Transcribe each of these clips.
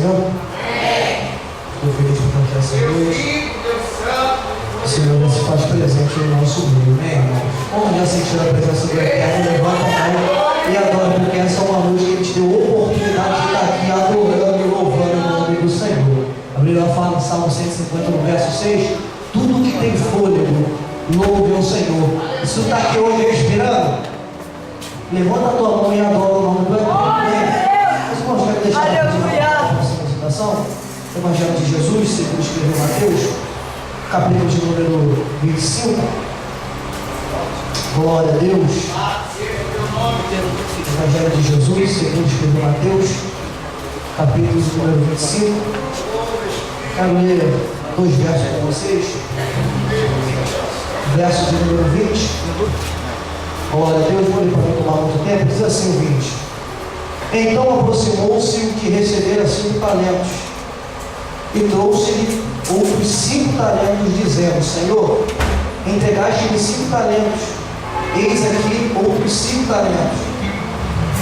Senhor? Estou feliz por estar essa noite. O Senhor se faz presente no nosso meio, né, irmão? Vamos já sentir a presença do Eterno, levanta a mão e adora, porque essa é uma noite que a gente deu oportunidade de estar aqui adorando e louvando o nome do Senhor. A Bíblia fala em Salmo 150, no verso 6, tudo que tem fôlego, louve ao Senhor. Se tu está aqui hoje respirando, levanta a tua mão e adora o nome do Eterno. Os irmãos querem deixar a próxima citação? Evangelho de Jesus, segundo escreveu Mateus, capítulo de número 25. Glória a Deus. Evangelho de Jesus, segundo escreveu Mateus, capítulo de número 25. Quero ler 2 versos para vocês. Verso de número 20. Glória a Deus, vou ler para não tomar muito tempo. Diz assim o 20. Então aproximou-se o que recebera 5 talentos e trouxe-lhe outros 5 talentos, dizendo: Senhor, entregaste-me 5 talentos, eis aqui outros 5 talentos,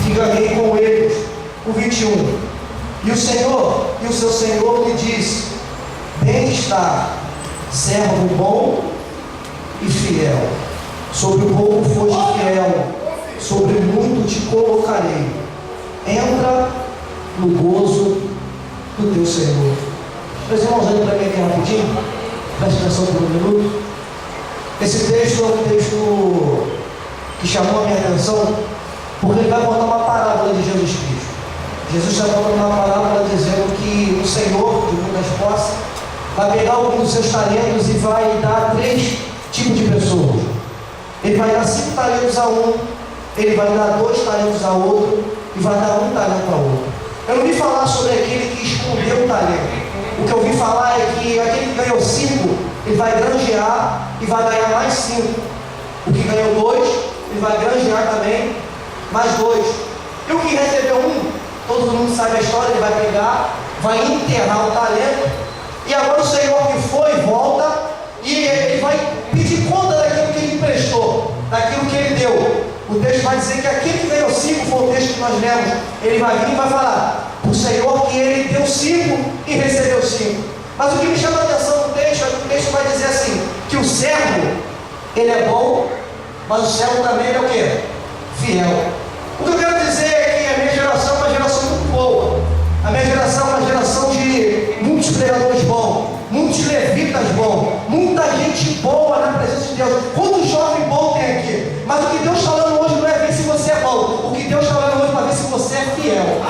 que ganhei com eles. O 21. E o seu Senhor lhe disse: bem está, servo bom e fiel. Sobre o pouco foste fiel, sobre muito te colocarei. Entra no gozo do teu Senhor. Meus irmãos, olhem para mim aqui rapidinho. Preste atenção por um minuto. Esse texto é um texto que chamou a minha atenção, porque ele vai contar uma parábola de Jesus Cristo. Jesus está contando uma parábola dizendo que o Senhor, de muitas posses, vai pegar alguns dos seus talentos e vai dar 3 tipos de pessoas. Ele vai dar 5 talentos a um, ele vai dar 2 talentos a outro e vai dar 1 talento a outro. Eu não vi falar sobre aquele que escondeu o talento. O que eu ouvi falar é que aquele que ganhou 5, ele vai granjear e vai ganhar mais 5. O que ganhou 2, ele vai granjear também mais 2. E o que recebeu 1, todo mundo sabe a história, ele vai pegar, vai enterrar o talento, e agora o Senhor que foi, volta, e ele vai pedir conta daquilo que ele emprestou, daquilo que ele deu. O texto vai dizer que aquele que ganhou 5, foi o texto que nós lemos, ele vai vir e vai falar: o Senhor que ele deu 5 e recebeu 5. Mas o que me chama a atenção no texto é que o texto vai dizer assim, que o servo, ele é bom, mas o servo também é o quê? Fiel. O que eu quero dizer é que a minha geração é uma geração muito boa. A minha geração é uma geração de muitos pregadores bons, muitos levitas bons, muita gente boa na presença de Deus. Quanto jovem bom tem aqui? Mas o que Deus está falando hoje não é ver se você é bom. O que Deus está falando hoje é para ver se você é fiel.